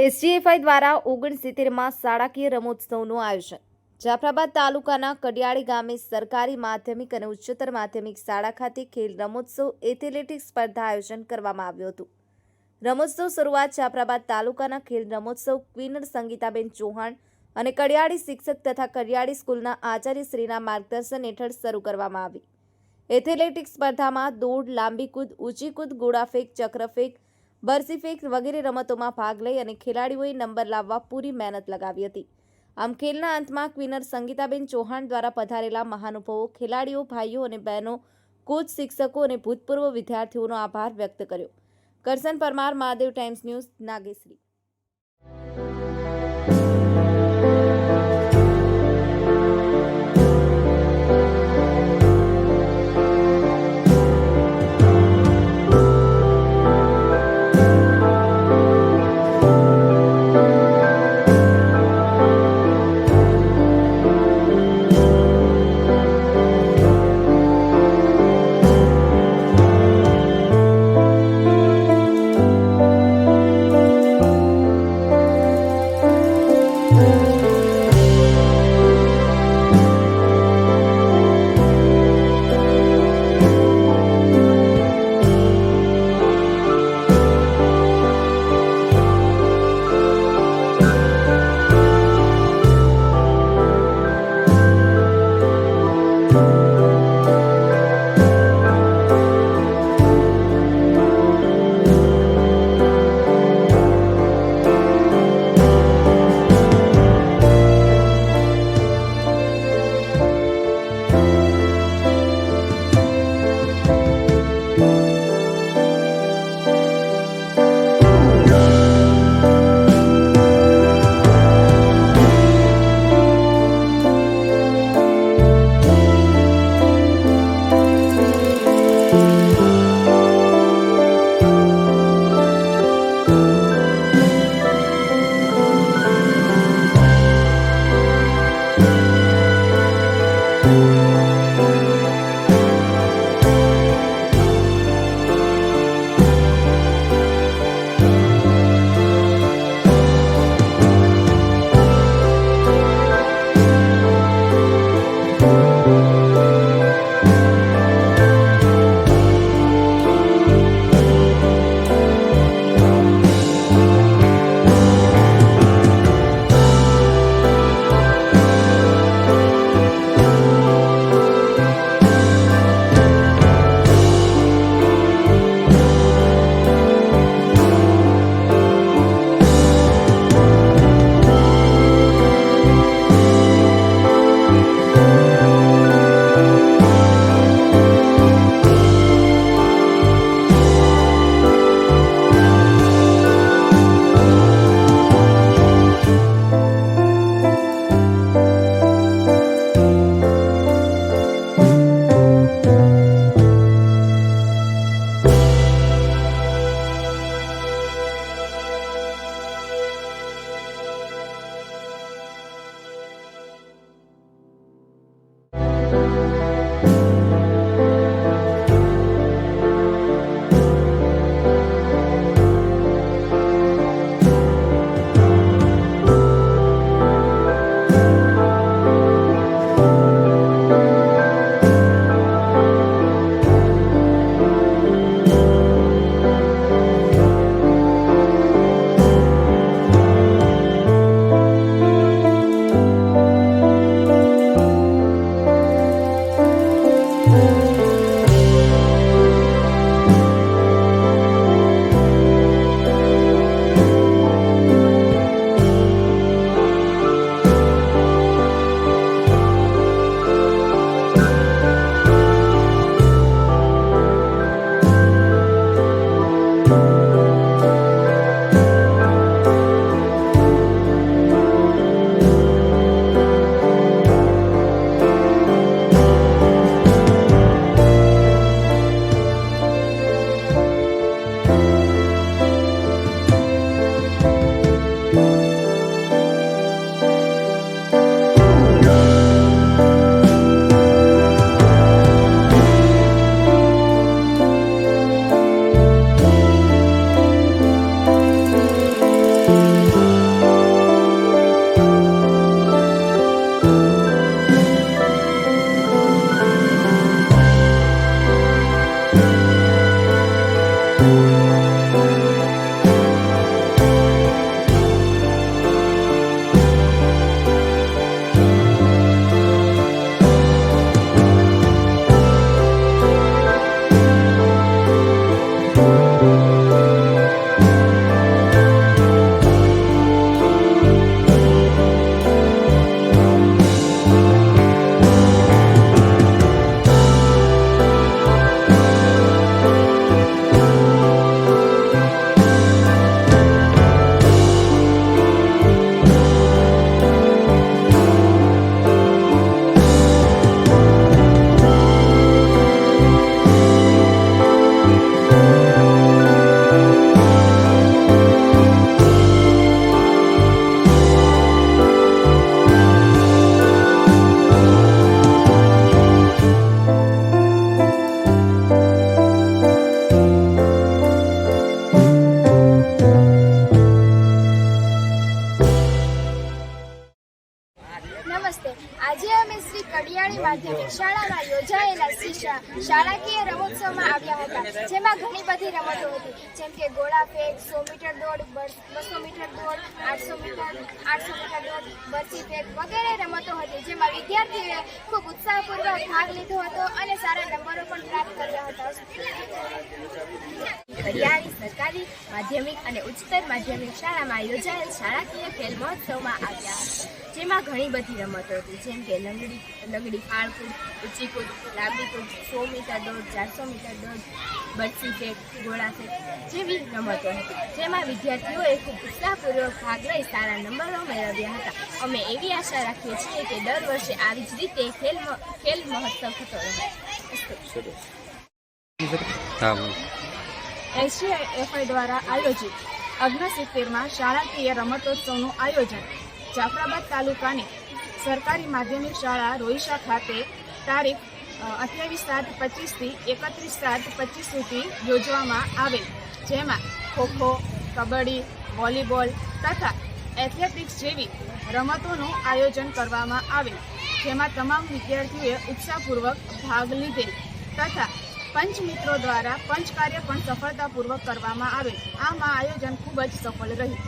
SGFI દ્વારા 69માં શાળાકીય રમોત્સવનું આયોજન. જાફરાબાદ તાલુકાના કડિયાળી ગામે સરકારી માધ્યમિક અને ઉચ્ચતર માધ્યમિક શાળા ખાતે ખેલ રમોત્સવ એથ્લેટિક્સ સ્પર્ધા આયોજન કરવામાં આવ્યું હતું. રમોત્સવ શરૂઆત જાફરાબાદ તાલુકાના ખેલ રમોત્સવ ક્વીનર સંગીતાબેન ચૌહાણ અને કડિયાળી શિક્ષક તથા કડિયાળી સ્કૂલના આચાર્યશ્રીના માર્ગદર્શન હેઠળ શરૂ કરવામાં આવી. એથ્લેટિક્સ સ્પર્ધામાં દોડ, લાંબી કૂદ, ઊંચી કૂદ, ગોળાફેંક, ચક્રફેંક, બરસી ફેંક વગેરે રમતોમાં ભાગ લઈ અને ખેલાડીઓએ નંબર લાવવા પૂરી મહેનત લગાવી હતી. આમ ખેલના અંતમાં ક્વીનર સંગીતાબેન ચૌહાણ દ્વારા પધારેલા મહાનુભાવો, ખેલાડીઓ, ભાઈઓ અને બહેનો, કોચ, શિક્ષકો અને ભૂતપૂર્વ વિદ્યાર્થીઓનો આભાર વ્યક્ત કર્યો. Karshan Parmar, Mahadev times news, Nageshri. આજે અમે શ્રી કડિયાળી માધ્યમિક શાળામાં યોજાયેલા શાળાકીય રમોત્સવમાં આવ્યા હતા, જેમાં ઘણી બધી રમતો હતી, જેમ કે ગોળા ફેંક, 100 મીટર દોડ, 200 મીટર દોડ, 800 મીટર દોડ, બરછી ફેંક વગેરે રમતો હતી, જેમાં વિદ્યાર્થીઓએ ખૂબ ઉત્સાહપૂર્વક ભાગ લીધો હતો અને સારા નંબરો પણ પ્રાપ્ત કર્યા હતા. કડિયાળી સરકારી માધ્યમિક અને ઉચ્ચતર માધ્યમિક શાળામાં યોજાયેલ શાળાકીય ખેલ મહોત્સવમાં આવ્યા હતા, જેમાં ઘણી બધી રમતો હતી, જેમ કે લંગડી, ફાળકૂદ, ઊંચી કૂદ, લાંબી કૂદ, 100 મીટર દોડ, 400 મીટર દોડ, બરછી ફેંક, ગોળા ફેંક જેવી રમતો હતી, જેમાં વિદ્યાર્થીઓએ ખૂબ ઉત્સાહપૂર્વક ભાગ લઈ સારા નંબરો મેળવ્યા હતા. અમે એવી આશા રાખીએ છીએ કે દર વર્ષે આવી જ રીતે ખેલ મહોત્સવ થતો રહે. SJFI દ્વારા આયોજિત 69માં શાળાકીય રમતોત્સવનું આયોજન જાફરાબાદ તાલુકાની સરકારી માધ્યમિક શાળા રોઈશા ખાતે તારીખ 28/7/25 થી 31/7/25 સુધી યોજવામાં આવેલ, જેમાં ખોખો, કબડ્ડી, વોલીબોલ તથા એથ્લેટિક્સ જેવી રમતોનું આયોજન કરવામાં આવેલ, જેમાં તમામ વિદ્યાર્થીઓએ ઉત્સાહપૂર્વક ભાગ લીધેલ તથા પંચ મિત્રો દ્વારા પંચ કાર્ય પણ સફળતાપૂર્વક કરવામાં આવેલ. આમાં આયોજન ખૂબ જ સફળ રહ્યું.